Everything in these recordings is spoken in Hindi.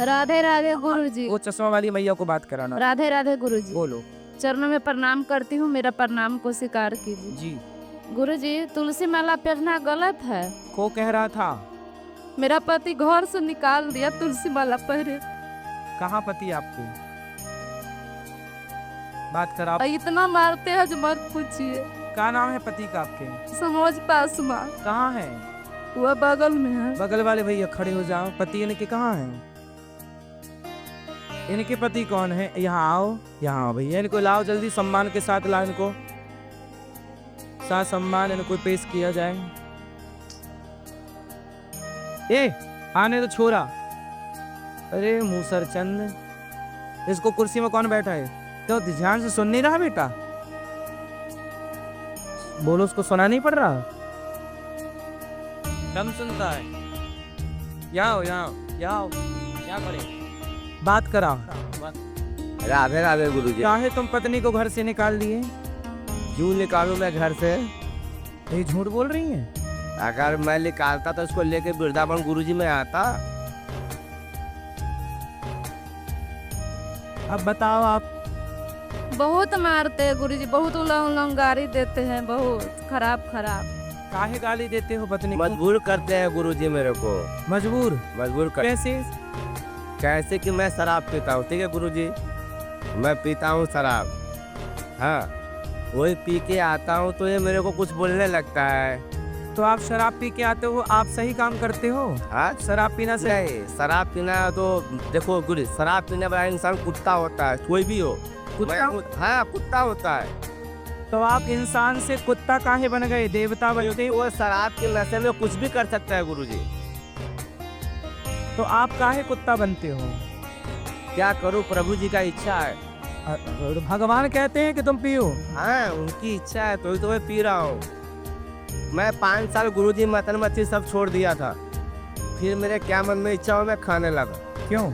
राधे राधे गुरुजी। वो चश्मा वाली मैया को बात कराना। राधे राधे गुरुजी। बोलो। चरणों में प्रणाम करती हूँ, मेरा प्रणाम को स्वीकार कीजिए। जी। गुरुजी, तुलसी माला पहनना गलत है। को कह रहा था? मेरा पति घर से निकाल दिया तुलसी माला पहने। कहाँ पति आपके? बात करा। इतना मारते हैं जो मत पूछिए। क्या नाम है पति का आपके? समोज पासवान। कहाँ है? वह बगल में है। बगल वाले भैया खड़े हो जाओ। पति इनके कहाँ हैं? इनके पति कौन है? यहाँ आओ, यहाँ आओ भैया। इनको लाओ जल्दी, सम्मान के साथ लाओ इनको। साथ सम्मान इनको पेश किया जाए। ए आने तो छोरा। अरे मूसर चंद, इसको कुर्सी में कौन बैठा है? तो ध्यान से सुन नहीं रहा बेटा? बोलो, उसको सुना नहीं पड़ रहा? कम सुनता है। यहाँ यहाँ क्या करे? बात करा। राधे राधे गुरुजी। क्या है, तुम पत्नी को घर से निकाल दिए? क्यों निकालूं मैं घर से? ये झूठ बोल रही हैं? अगर मैं निकालता तो इसको लेके वृंदावन गुरुजी में आता। अब बताओ आप। बहुत मारते हैं गुरुजी, बहुत उलंगारी देते हैं, बहुत खराब खराब। काहे गाली देते हो पत्नी को? मजबूर करते हैं गुरुजी मेरे को। मजबूर कर कैसे? कैसे कि मैं शराब पीता हूँ, ठीक है गुरुजी? मैं पीता हूँ शराब, हाँ। वही पी के आता हूँ तो ये मेरे को कुछ बोलने लगता है। तो आप शराब पी के आते हो, आप सही काम करते हो? हाँ, शराब पीना से नहीं, शराब पीना तो देखो गुरु, शराब पीने वाला इंसान कुत्ता होता है, कोई भी हो। हाँ, कुत्ता होता है। तो आप इंसान से कुत्ता काहे बन गए, देवता बनते? वो शराब के नशे में कुछ भी कर सकता है गुरुजी। तो आप काहे कुत्ता बनते हो? क्या करूं, प्रभु जी का इच्छा है। भगवान कहते हैं कि तुम पियो। हाँ, उनकी इच्छा है तो मैं पी रहा हूँ। मैं 5 साल गुरुजी मटन मच्छी सब छोड़ दिया था। फिर मेरे क्या मन में इच्छा हो, मैं खाने लगा। क्यों?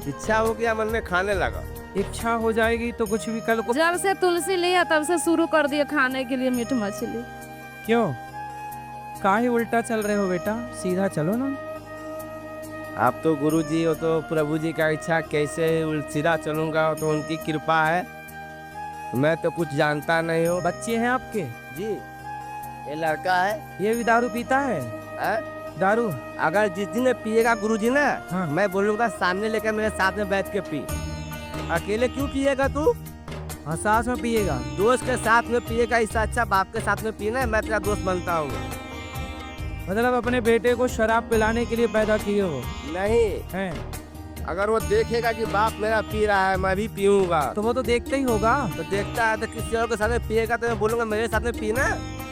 इच्छा हो गया मन में, खाने लगा। इच्छा हो जाएगी तो कुछ भी कल को। जब से तुलसी लिया तब से शुरू कर दिया खाने के लिए मीट मछली। क्यों? काहे उल्टा चल रहे हो बेटा? सीधा चलो ना। आप तो गुरुजी हो तो प्रभु जी का इच्छा, कैसे सीधा चलूंगा? तो उनकी कृपा है, मैं तो कुछ जानता नहीं हूँ। बच्चे हैं आपके? जी, ये लड़का है। ये भी दारू पीता है? दारू अगर जिस दिन पिएगा गुरुजी ना, हाँ। मैं बोलूंगा सामने लेकर मेरे साथ में बैठ के पी। अकेले क्यों पिएगा तू? हाँ, साथ में पिएगा। दोस्त के साथ में पिएगा, इससे अच्छा बाप के साथ में पीना है। मैं तेरा दोस्त बनता हूँ। मतलब अपने बेटे को शराब पिलाने के लिए पैदा किए हो? नहीं हैं। अगर वो देखेगा कि बाप मेरा पी रहा है, मैं भी पीऊंगा, तो वो तो देखता ही होगा। तो देखता है तो किसी और के साथ में पिएगा तो मैं बोलूंगा मेरे साथ में पीना।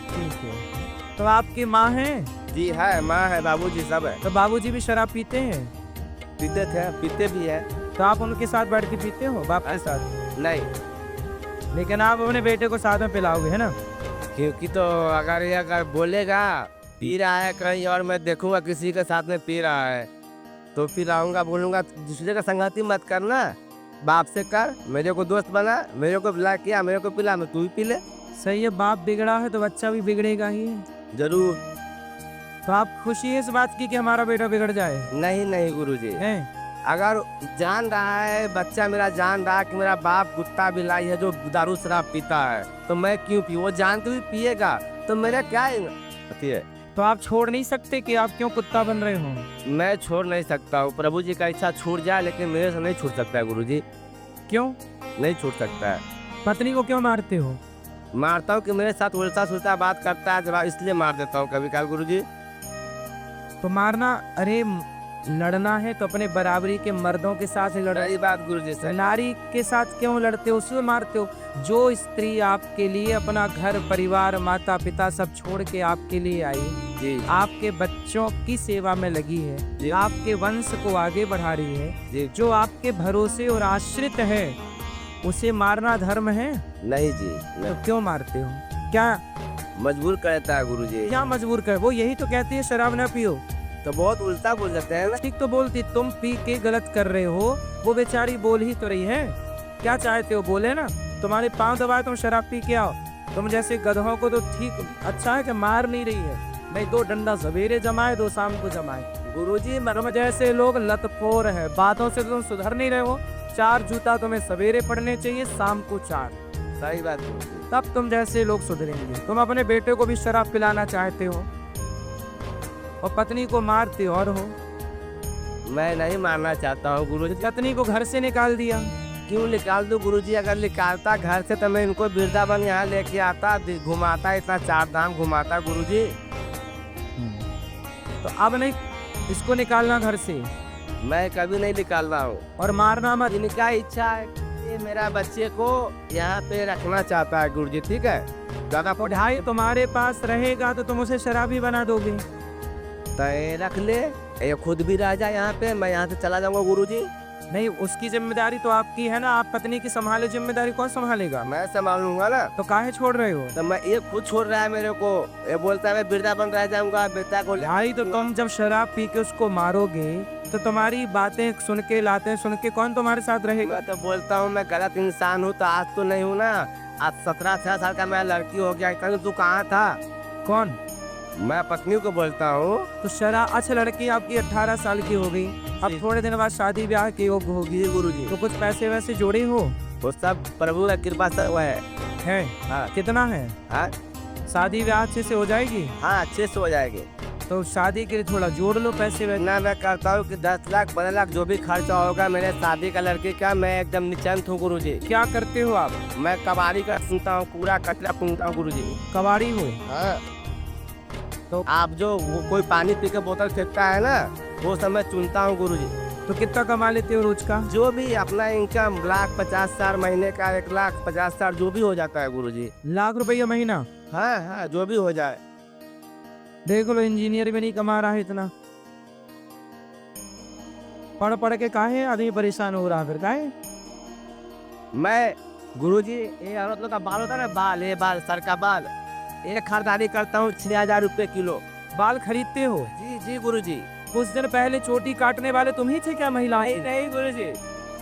ठीक है। तो आपकी माँ है? जी है, माँ है, बाबूजी सब है। तो बाबूजी भी शराब पीते हैं? पीते थे, पीते भी है। तो आप उनके साथ बैठ के पीते हो बाप के साथ? नहीं, लेकिन आप अपने बेटे को साथ में पिलाओगे, है ना? क्योंकि तो अगर बोलेगा पी रहा है कहीं और, मैं देखूंगा किसी के साथ में पी रहा है तो फिर आऊंगा, बोलूंगा दूसरे का संगति मत करना, बाप से कर, मेरे को दोस्त बना, मेरे को बुला किया, मेरे को पिला, मैं तू भी पी ले। सही है, बाप बिगड़ा है तो बच्चा भी बिगड़ेगा ही। जरूर। तो आप खुशी है इस बात की कि हमारा बेटा बिगड़ जाए? नहीं नहीं गुरुजी, हैं? अगर जान रहा है बच्चा मेरा, जान रहा है कि मेरा बाप कुत्ता बिलाई है जो दारू शराब पीता है, तो मैं क्यों पी? वो जानते हुए पिएगा तो मेरा क्या है? तो आप छोड़ नहीं सकते कि आप क्यों कुत्ता बन रहे हो? मैं छोड़ नहीं सकता हूँ, प्रभु जी का इच्छा छूट जाए, लेकिन मेरे से नहीं छूट सकता है गुरुजी। क्यों नहीं छूट सकता है। पत्नी को क्यों मारते हो? मारता हूँ कि मेरे साथ उल्टा सुल्टा बात करता है जवाब, इसलिए मार देता हूँ कभी काल गुरुजी। तो मारना, अरे लड़ना है तो अपने बराबरी के मर्दों के साथ ही लड़ो। सही बात गुरुजी से। नारी के साथ क्यों लड़ते हो, उसमें मारते हो? जो स्त्री आपके लिए अपना घर परिवार माता पिता सब छोड़ के आपके लिए आई जी, आपके बच्चों की सेवा में लगी है जी, आपके वंश को आगे बढ़ा रही है जी, जो आपके भरोसे और आश्रित है, उसे मारना धर्म है? नहीं जी, तो क्यों मारते हो? क्या मजबूर करता है गुरुजी। क्या मजबूर कर? वो यही तो कहती है शराब ना पियो। तो बहुत उल्टा बोल जाते हैं ना। ठीक तो बोलती, तुम पी के गलत कर रहे हो, वो बेचारी बोल ही तो रही है। क्या चाहते हो, बोले ना? तुम्हारे पांव दबाए तुम शराब पी के आओ। तुम जैसे गधों को तो ठीक अच्छा है कि मार नहीं रही है, नहीं 2 डंडा सवेरे जमाए 2 शाम को जमाए। गुरुजी तुम जैसे लोग लतखोर है, बातों से तुम सुधर नहीं रहे हो। 4 जूता तुम्हें सवेरे पढ़ने चाहिए, शाम को 4, सही बात गुरुजी। तब तुम जैसे लोग सुधरेंगे। तुम अपने बेटे को भी शराब पिलाना चाहते हो और पत्नी को मारते और हो। मैं नहीं मानना चाहता हूँ गुरुजी। पत्नी को घर से निकाल दिया। क्यों निकाल दूं गुरुजी? अगर निकालता घर से तो मैं इनको वृंदावन यहाँ लेके आता, घुमाता, इतना 4 धाम घुमाता गुरुजी। तो अब नहीं इसको निकालना घर से, मैं कभी नहीं निकाल रहा हूँ। और मारना मत। इनका इच्छा है कि मेरा बच्चे को यहाँ पे रखना चाहता है गुरुजी, ठीक है? ज्यादा पढ़ाई तुम्हारे पास रहेगा तो तुम उसे शराबी बना दोगे। तय रख ले, ये खुद भी रह जाए यहाँ पे, मैं यहाँ से चला जाऊंगा गुरुजी। नहीं, उसकी जिम्मेदारी तो आपकी है ना, आप पत्नी की संभाले, जिम्मेदारी कौन संभालेगा? मैं संभालूंगा ना। तो काहे छोड़ रहे हो? तो मैं ये खुद छोड़ रहा है मेरे को, ये बोलता है मैं वृंदावन रह जाऊंगा, बेटा को भाई तो तुम जब शराब पी के उसको मारोगे तो तुम्हारी बातें सुन के, लातें सुन के कौन तुम्हारे साथ रहेगा? मैं तो बोलता हूँ मैं गलत इंसान हूँ, तो आज तो नहीं हूँ ना। आज 17-18 साल का मैं लड़की हो गया, इतना तू कहाँ था? कौन? मैं पत्नी को बोलता हूँ। तो शराब, अच्छा लड़की आपकी 18 साल की हो गई, अब थोड़े दिन बाद शादी ब्याह के योग्य होगी गुरुजी। तो कुछ पैसे वैसे जोड़े हो? वो सब प्रभु की कृपा से हुआ है। हाँ। कितना है? हाँ शादी ब्याह अच्छे से हो जाएगी? हाँ, अच्छे से हो जाएगी। तो शादी के लिए थोड़ा जोड़ लो पैसे वैसे। ना मैं करता हूँ कि 10 लाख 12 लाख जो भी खर्चा होगा मेरे शादी का लड़के का, मैं एकदम निश्चिंत हूँ गुरुजी। क्या करते हो आप? मैं कबाड़ी का सुनता हूँ, पूरा कचरा सुनता हूँ गुरुजी। कबाड़ी हो? हाँ। तो आप जो कोई पानी पी के बोतल फेंकता है ना, वो सब मैं चुनता हूँ गुरुजी। तो कितना कमा लेते हो रोज का? जो भी अपना इनकम 1,50,000 महीने का, 1,50,000 जो भी हो जाता है गुरुजी। लाख रुपया महीना? हाँ हाँ, जो भी हो जाए। देख लो, इंजीनियर भी नहीं कमा रहा है इतना। पढ़ पढ़ के काहे आदमी परेशान हो रहा है? फिर काहे? मैं गुरुजी, ये औरत लोग का बाल होता है ना, बाल, ये बाल, सर का बाल, एक खरीदारी करता हूँ 6,000 रुपये किलो। बाल खरीदते हो? जी जी गुरुजी। कुछ दिन पहले चोटी काटने वाले तुम ही थे क्या? महिलाएं? नहीं गुरुजी,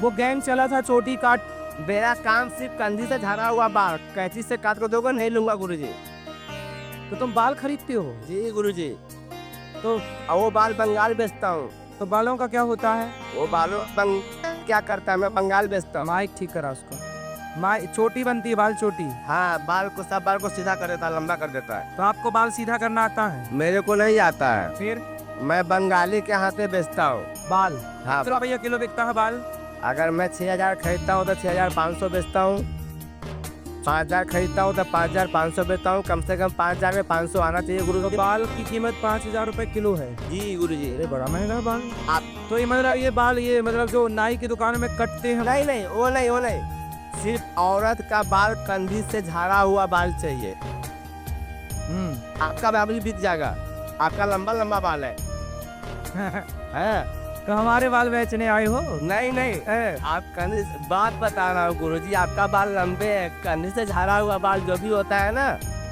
वो गैंग चला था चोटी काट। मेरा काम सिर्फ कंधी से झड़ा हुआ बाल कैंची से काट कर दोगे, नहीं लूंगा गुरुजी। तो तुम बाल खरीदते हो? जी गुरुजी। तो वो बाल बंगाल बेचता हूँ। तो बालों का क्या होता है? वो बालों क्या करता है, मैं बंगाल बेचता हूँ। माइक ठीक करा उसको। चोटी बनती है, बाल चोटी। हाँ, बाल को, सब बाल को सीधा कर देता है, लंबा कर देता है। तो आपको बाल सीधा करना आता है? मेरे को नहीं आता है। फिर? मैं बंगाली के हाथ से बेचता हूँ बाल। हाँ। कितना रुपया किलो बिकता है बाल? अगर मैं 6,000 खरीदता हूँ तो 6,500 बेचता हूँ। 5,000 खरीदता हूँ तो 5,500 बेचता हूँ। कम से कम 5,000 में 500 आना चाहिए गुरु। तो बाल की कीमत 5,000 रुपए किलो है? जी गुरुजी। अरे बड़ा महंगा बाल। आप तो ये मतलब ये बाल, ये मतलब जो नाई की दुकान में कटते हैं? नहीं नहीं, वो नहीं, वो नहीं, सिर्फ औरत का बाल कंधी से झाड़ा हुआ बाल चाहिए। आपका बाल भी बिक जाएगा, आपका लंबा लंबा बाल है। हाँ। तो हमारे बाल बेचने आए हो? नहीं नहीं, आप कंधी, बात बता रहा हूँ गुरुजी, आपका बाल लंबे है, कंधी से झाड़ा हुआ बाल जो भी होता है ना,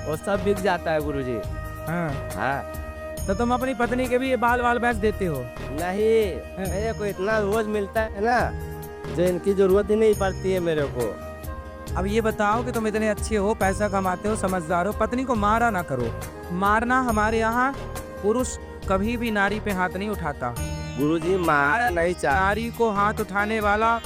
वो सब बिक जाता है गुरुजी। हाँ। हाँ। तो तुम अपनी पत्नी के भी ये बाल वाल बेच देते हो? नहीं, मेरे को इतना रोज मिलता है ना, जो इनकी जरूरत ही नहीं पड़ती है मेरे को। अब ये बताओ कि तुम इतने अच्छे हो, पैसा कमाते हो, समझदार हो, पत्नी को मारा ना करो। मारना हमारे यहाँ, पुरुष कभी भी नारी पे हाथ नहीं उठाता। गुरुजी, मार नहीं चाह, नारी को हाथ उठाने वाला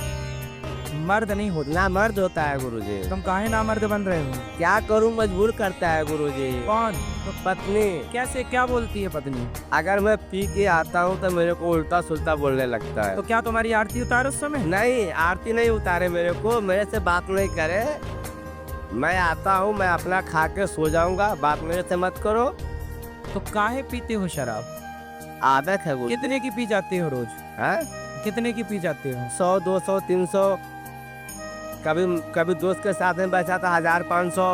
मर्द नहीं होता। ना मर्द होता है गुरुजी। तुम काहे ना मर्द बन रहे हो? क्या करूं, मजबूर करता है गुरुजी। कौन? तो पत्नी। कैसे, क्या बोलती है पत्नी? अगर मैं पी के आता हूं तो मेरे को उल्टा सुल्टा बोलने लगता है। तो क्या तुम्हारी आरती उतारो उस समय? नहीं, आरती नहीं उतारे मेरे को, मेरे से बात नहीं करे। मैं आता हूं, मैं अपना खा के सो जाऊंगा, बात मेरे से मत करो। तो काहे पीते हो शराब? आदत है गुरु। कितने की पी जाते हो रोज? हाँ? कितने की पी जाते हो? 100, 200, 300, कभी दोस्त के साथ में बैठा था 1,000-500।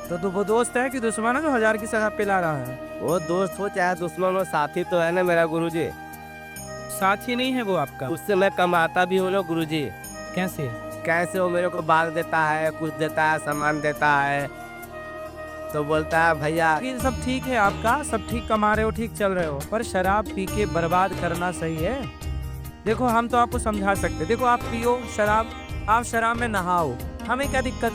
तो वो दोस्त है कि दुश्मन है जो 1000 की शराब पिला रहा है? वो दोस्त हो चाहे दुश्मन हो, साथी तो है ना मेरा गुरुजी। साथी नहीं है वो आपका? उससे मैं कमाता भी हूँ गुरुजी। कैसे? कैसे? वो मेरे को बाल देता है, कुछ देता है, सामान देता है, तो बोलता है भैया। ये सब ठीक है, आपका सब ठीक, कमा रहे हो, ठीक चल रहे हो, पर शराब पी के बर्बाद करना सही है? देखो हम तो आपको समझा सकते, देखो आप पियो शराब, आप शराब में नहाओ, हमें क्या दिक्कत?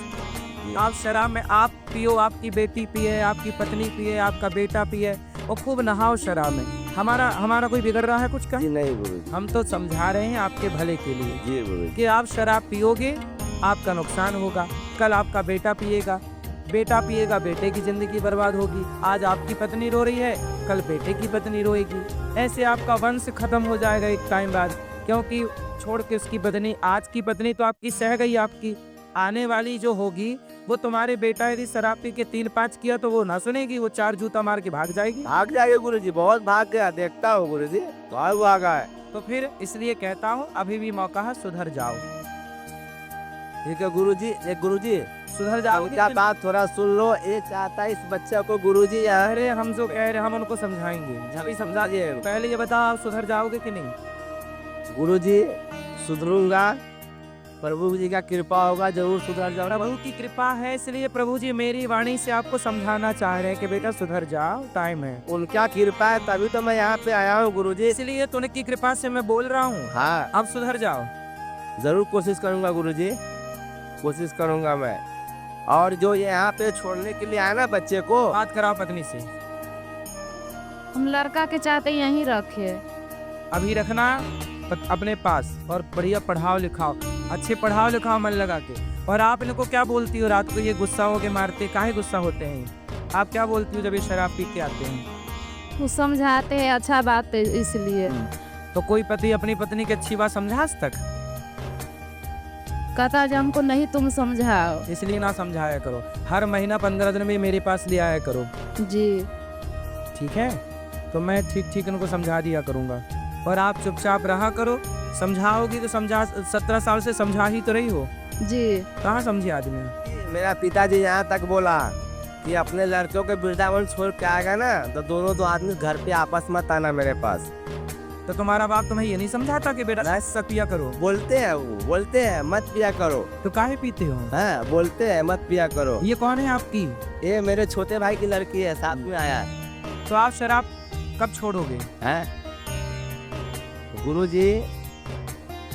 आप शराब में आप पियो, आपकी बेटी पिए, आपकी पत्नी पिए, आपका बेटा पिए, और खूब नहाओ शराब में। हमारा हमारा कोई बिगड़ रहा है कुछ का? जी नहीं गुरुजी। हम तो समझा रहे हैं आपके भले के लिए जी गुरुजी। कि आप शराब पियोगे आपका नुकसान होगा, कल आपका बेटा पिएगा, बेटे की जिंदगी बर्बाद होगी। आज आपकी पत्नी रो रही है, कल बेटे की पत्नी रोएगी। ऐसे आपका वंश खत्म हो जाएगा एक टाइम बाद, क्योंकि छोड़ के उसकी पत्नी, आज की पत्नी तो आपकी सह गई, आपकी आने वाली जो होगी वो तुम्हारे बेटा यदि शराब पी के 3-5 किया तो वो ना सुनेगी, वो 4 जूता मार के भाग जाएगी। भाग जाएगा गुरुजी, बहुत भाग गया, देखता हूँ गुरुजी, बहुत भागा है। तो फिर इसलिए कहता हूँ अभी भी मौका है, सुधर जाओ। ठीक है गुरुजी। एक गुरुजी सुधर जाओ। क्या बात थोड़ा सुन लो, ये चाहता है इस बच्चे को गुरुजी यार। अरे हम जो कह रहे हम उनको समझाएंगे, अभी समझाइए। पहले ये बताओ आप सुधर जाओगे कि नहीं? गुरुजी सुधरूंगा, प्रभु जी का कृपा होगा, जरूर सुधर जाऊंगा। प्रभु की कृपा है, इसलिए प्रभु जी मेरी वाणी से आपको समझाना चाह रहे हैं कि बेटा सुधर जाओ, टाइम है। उनका कृपा है तभी तो मैं यहाँ पे आया हूँ गुरुजी। इसलिए तो उनकी कृपा से मैं बोल रहा हूँ। हाँ अब सुधर जाओ। जरूर कोशिश करूंगा गुरुजी, कोशिश करूंगा मैं। और जो ये यहाँ पे छोड़ने के लिए आया ना बच्चे को, बात कराओ पत्नी से। हम लड़का के चाहते यहीं रखे। अभी रखना अपने पास और बढ़िया पढ़ाओ लिखाओ, अच्छे पढ़ाओ लिखाओ मन लगा के। और आप इनको क्या बोलती हो रात को ये गुस्सा हो के मारते, काहे गुस्सा होते हैं? आप क्या बोलती हो जब ये शराब पी के आते हैं? वो समझाते हैं, अच्छा बात है इसलिए। तो कोई पति अपनी पत्नी की अच्छी बात समझा आज तक? कहता है हमको नहीं तुम समझाओ। इसलिए ना समझाया करो, हर महीना 15 दिन में मेरे पास ले आया करो, जी ठीक है? तो मैं ठीक ठीक इनको समझा दिया करूँगा और आप चुपचाप रहा करो। समझाओगी तो समझा, 17 साल से समझा ही तो रही हो। जी कहाँ समझे आदमी? मेरा पिताजी यहाँ तक बोला कि अपने लड़कों के वृंदावन छोड़ के आएगा ना तो दोनों दो आदमी घर पे आपस मत आना मेरे पास। तो तुम्हारा बाप तुम्हें ये नहीं समझाता कि बेटा ऐसा पिया करो? बोलते हैं वो, बोलते हैं मत पिया करो। तो काहे पीते हो? हाँ बोलते हैं मत पिया करो। ये कौन है आपकी? ये मेरे छोटे भाई की लड़की है, साथ में आया है। तो आप शराब कब छोड़ोगे? हैं गुरुजी,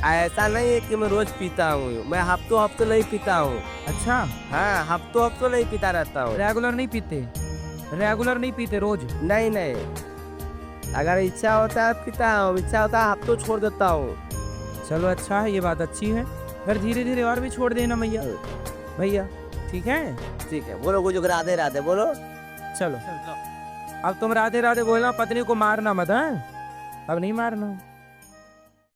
ऐसा नहीं है कि मैं रोज पीता हूँ, मैं हफ्तों नहीं पीता हूँ। अच्छा, हाँ हफ्तों नहीं पीता रहता हूँ। रेगुलर नहीं पीते? रेगुलर नहीं पीते रोज? नहीं नहीं, अगर इच्छा होता है पीता हूँ, इच्छा होता है हफ्तों छोड़ देता हूँ। चलो अच्छा है, ये बात अच्छी है। फिर धीरे धीरे और भी छोड़ देना भैया, ठीक है? ठीक है, बोलो कुछ राधे राधे बोलो। चलो अब तुम राधे राधे बोलना, पत्नी को मारना मत। हाँ अब नहीं मारना।